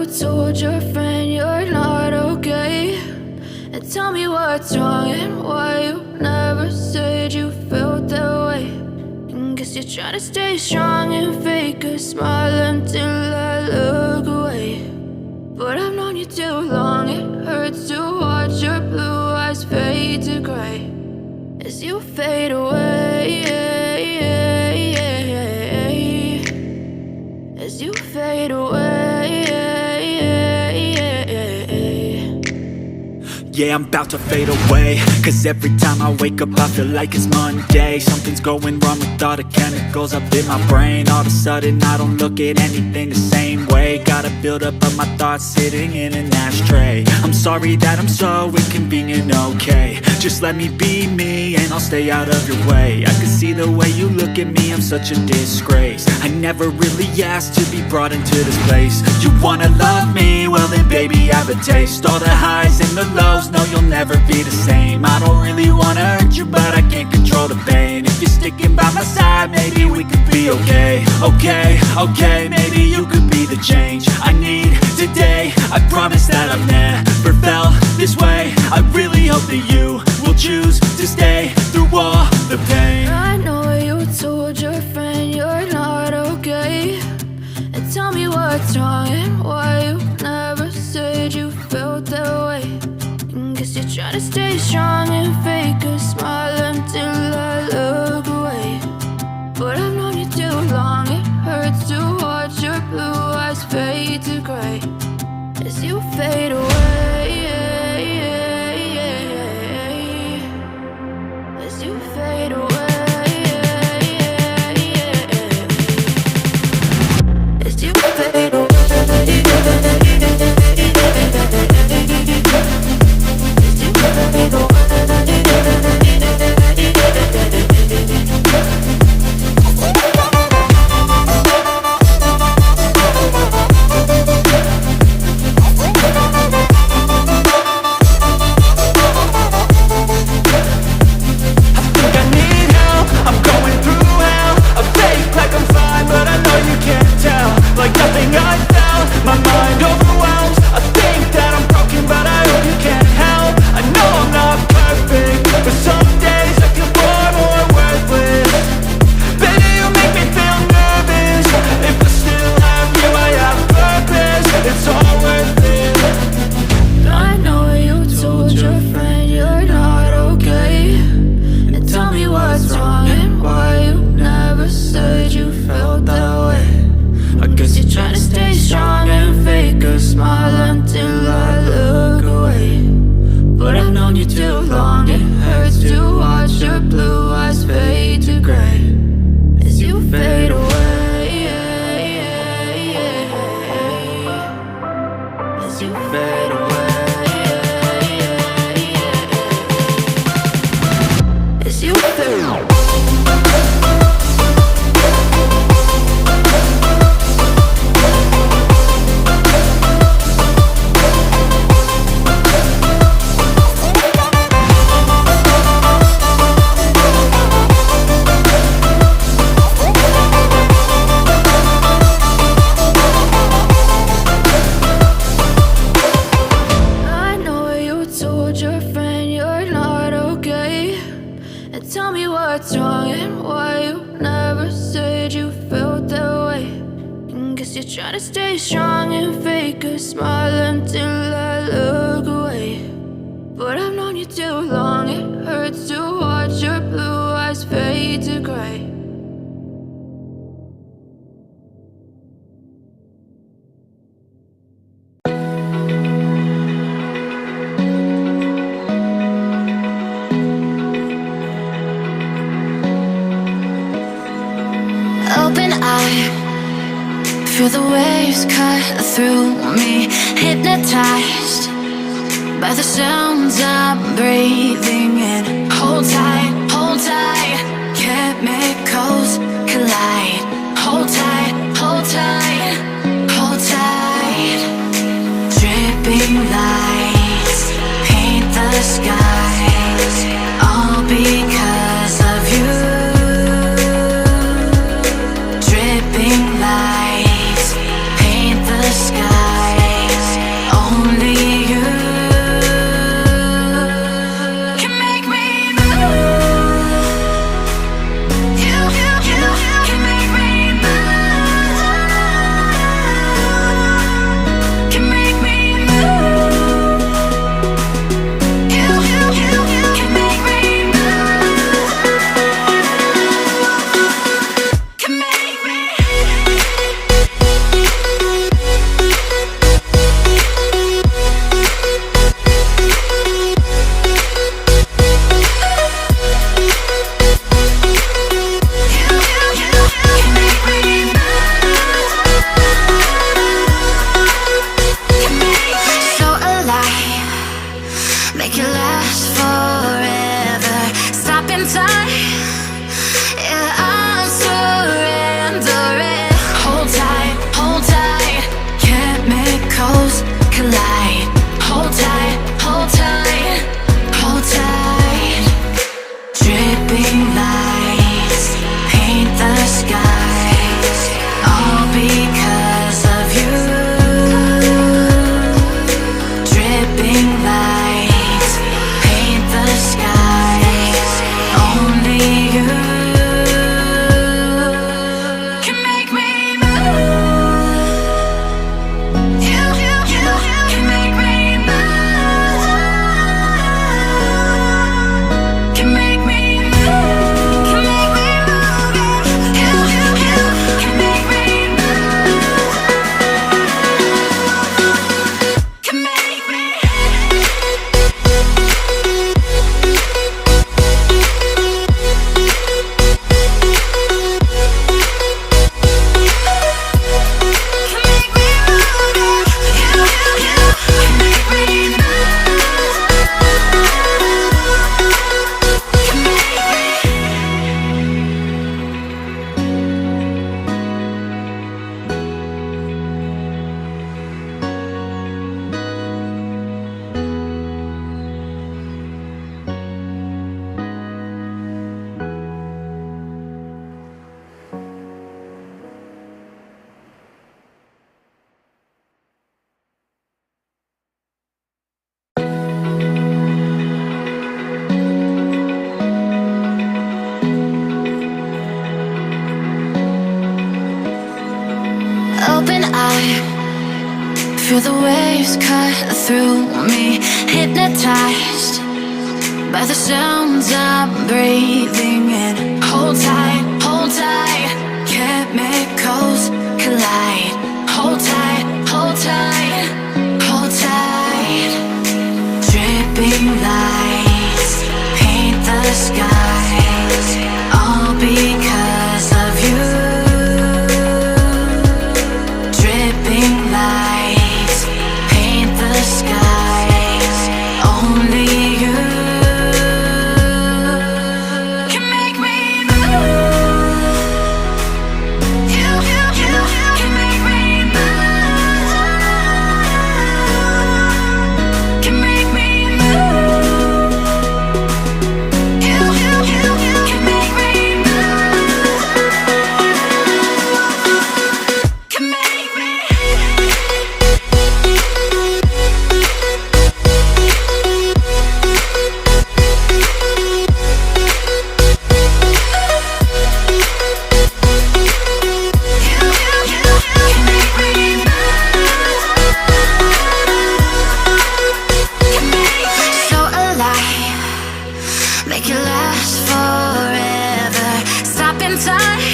told your friend you're not okay? And tell me what's wrong and why you never said you felt that way. And guess you're trying to stay strong and fake a smile until I look away. But I've known you too long, it hurts to watch your blue eyes fade to gray as you fade away, as you fade away. Yeah, I'm about to fade away, cause every time I wake up I feel like it's Monday. Something's going wrong with all the chemicals up in my brain. All of a sudden I don't look at anything the same way. Got a buildup of my thoughts sitting in an ashtray. I'm sorry that I'm so inconvenient, okay? Just let me be me and I'll stay out of your way. I can see the way you look at me, I'm such a disgrace. I never really asked to be brought into this place. You wanna love me? Well then baby, have a taste. All the highs and the lows, no, you'll never be the same. I don't really wanna hurt you, but I can't control the pain. If you're sticking by my side, maybe we could be okay. Okay, maybe you could be the change I need today. I promise that I've never felt this way. I really hope that you will choose to stay through all the pain. I know you told your friend you're not okay. And tell me what's wrong and why you never said you felt that way. Guess you're trying to stay strong and fake a smile until I look away. But I've known you too long, it hurts to watch your blue eyes fade to gray as you fade away, as you fade away, as you fade away. Open eye, feel the waves cut through me, hypnotized by the sounds I'm breathing in. Hold tight, chemicals collide. Hold tight, hold tight, hold tight. Dripping lights paint the skies, all because of you. Dripping lights paint the skies. Feel the waves cut through me, hypnotized by the sounds I'm breathing in. Hold tight, hold tight. Chemicals collide. Hold tight, hold tight, hold tight. Dripping lights paint the skies, all because of you. Dripping lights paint the skies, only you can make me move. You can make me move. Can make me move. You can make me move. Can make me. So alive, make it last forever. Stop in time